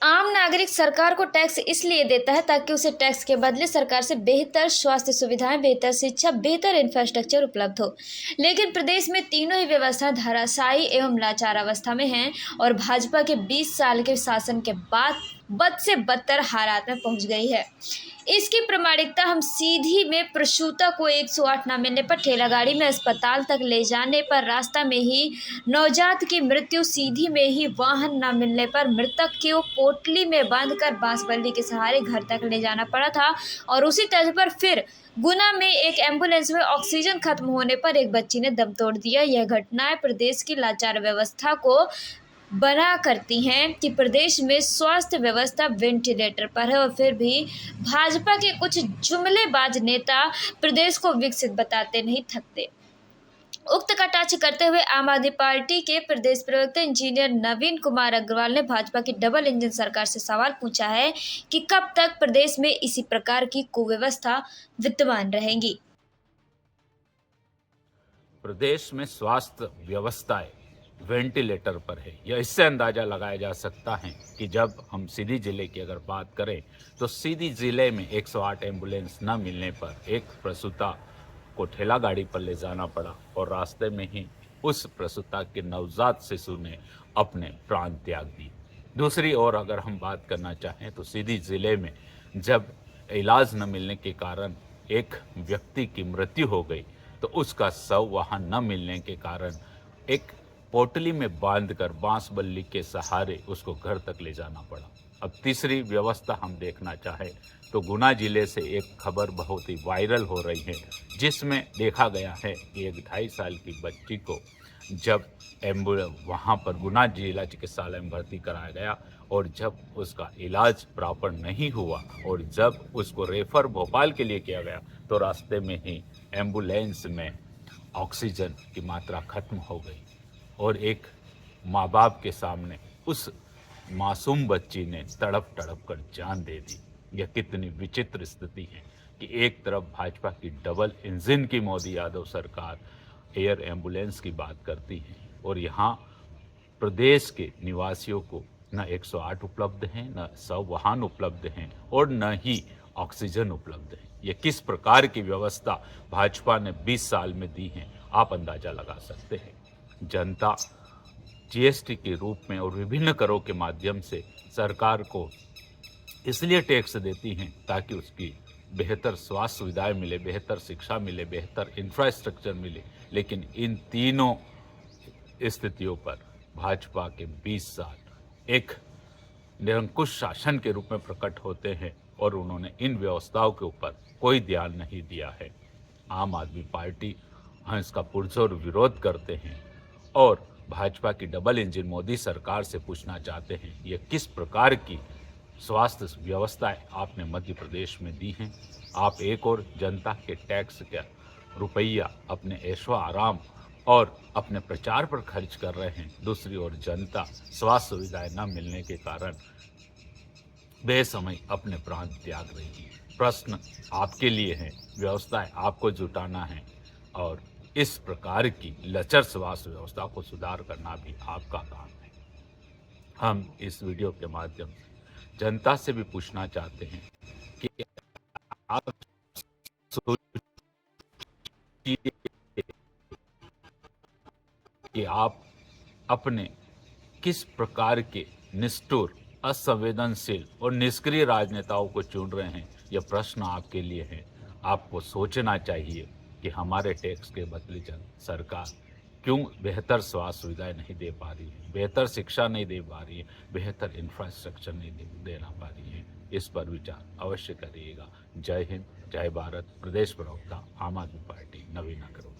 आम नागरिक सरकार को टैक्स इसलिए देता है ताकि उसे टैक्स के बदले सरकार से बेहतर स्वास्थ्य सुविधाएं, बेहतर शिक्षा, बेहतर इंफ्रास्ट्रक्चर उपलब्ध हो। लेकिन प्रदेश में तीनों ही व्यवस्था धराशायी एवं लाचार अवस्था में हैं और भाजपा के 20 साल के शासन के बाद बद से बदतर हालात में पहुंच गई है। इसकी प्रामाणिकता हम सीधी में प्रसूता को 108 न मिलने पर ठेला गाड़ी में अस्पताल तक ले जाने पर रास्ता में ही नवजात की मृत्यु, सीधी में ही वाहन न मिलने पर मृतक को पोटली में बांधकर बांसबल्ली के सहारे घर तक ले जाना पड़ा था। और उसी तर्ज पर फिर गुना में एक एम्बुलेंस में ऑक्सीजन खत्म होने पर एक बच्ची ने दम तोड़ दिया। यह घटनाएं प्रदेश की लाचार व्यवस्था को बना करती हैं कि प्रदेश में स्वास्थ्य व्यवस्था वेंटिलेटर पर है और फिर भी भाजपा के कुछ जुमलेबाज नेता प्रदेश को विकसित बताते नहीं थकते। उक्त कटाक्ष करते हुए आम आदमी पार्टी के प्रदेश प्रवक्ता इंजीनियर नवीन कुमार अग्रवाल ने भाजपा की डबल इंजन सरकार से सवाल पूछा है कि कब तक प्रदेश में इसी प्रकार की कुव्यवस्था विद्यमान रहेगी। प्रदेश में स्वास्थ्य व्यवस्थाएं वेंटिलेटर पर है। यह इससे अंदाजा लगाया जा सकता है कि जब हम सीधी जिले की अगर बात करें तो सीधी जिले में 108 एम्बुलेंस न मिलने पर एक प्रसूता को ठेला गाड़ी पर ले जाना पड़ा और रास्ते में ही उस प्रसूता के नवजात शिशु ने अपने प्राण त्याग दिए। दूसरी ओर अगर हम बात करना चाहें तो सीधी जिले में जब इलाज न मिलने के कारण एक व्यक्ति की मृत्यु हो गई तो उसका शव वहाँ न मिलने के कारण एक पोटली में बांधकर बांसबल्ली के सहारे उसको घर तक ले जाना पड़ा। अब तीसरी व्यवस्था हम देखना चाहें तो गुना जिले से एक खबर बहुत ही वायरल हो रही है, जिसमें देखा गया है कि एक 2.5 साल की बच्ची को जब वहाँ पर गुना जिला चिकित्सालय में भर्ती कराया गया और जब उसका इलाज प्रॉपर नहीं हुआ और जब उसको रेफर भोपाल के लिए किया गया तो रास्ते में ही एम्बुलेंस में ऑक्सीजन की मात्रा खत्म हो गई और एक माँ बाप के सामने उस मासूम बच्ची ने तड़प तड़प कर जान दे दी। यह कितनी विचित्र स्थिति है कि एक तरफ भाजपा की डबल इंजन की मोदी यादव सरकार एयर एम्बुलेंस की बात करती है और यहाँ प्रदेश के निवासियों को न 108 उपलब्ध हैं, न 100 वाहन उपलब्ध हैं और न ही ऑक्सीजन उपलब्ध है। ये किस प्रकार की व्यवस्था भाजपा ने 20 साल में दी है, आप अंदाजा लगा सकते हैं। जनता जीएसटी के रूप में और विभिन्न करों के माध्यम से सरकार को इसलिए टैक्स देती हैं ताकि उसकी बेहतर स्वास्थ्य सुविधाएं मिले, बेहतर शिक्षा मिले, बेहतर इंफ्रास्ट्रक्चर मिले। लेकिन इन तीनों स्थितियों पर भाजपा के 20 साल एक निरंकुश शासन के रूप में प्रकट होते हैं और उन्होंने इन व्यवस्थाओं के ऊपर कोई ध्यान नहीं दिया है। आम आदमी पार्टी हम इसका पुरजोर विरोध करते हैं और भाजपा की डबल इंजन मोदी सरकार से पूछना चाहते हैं ये किस प्रकार की स्वास्थ्य व्यवस्थाएं आपने मध्य प्रदेश में दी हैं। आप एक और जनता के टैक्स का रुपया अपने ऐशो आराम और अपने प्रचार पर खर्च कर रहे हैं, दूसरी ओर जनता स्वास्थ्य सुविधाएं न मिलने के कारण बेसमय अपने प्राण त्याग रही है। प्रश्न आपके लिए है, व्यवस्थाएं आपको जुटाना है और इस प्रकार की लचर स्वास्थ्य व्यवस्था को सुधार करना भी आपका काम है। हम इस वीडियो के माध्यम से जनता से भी पूछना चाहते हैं कि आप सोचिए कि आप अपने किस प्रकार के निष्ठुर, असंवेदनशील और निष्क्रिय राजनेताओं को चुन रहे हैं। यह प्रश्न आपके लिए है। आपको सोचना चाहिए कि हमारे टैक्स के बदले सरकार क्यों बेहतर स्वास्थ्य सुविधाएं नहीं दे पा रही है, बेहतर शिक्षा नहीं दे पा रही है, बेहतर इंफ्रास्ट्रक्चर नहीं देना पा रही है। इस पर विचार अवश्य करिएगा। जय हिंद, जय भारत। प्रदेश प्रवक्ता आम आदमी पार्टी नवीन अग्रवाल।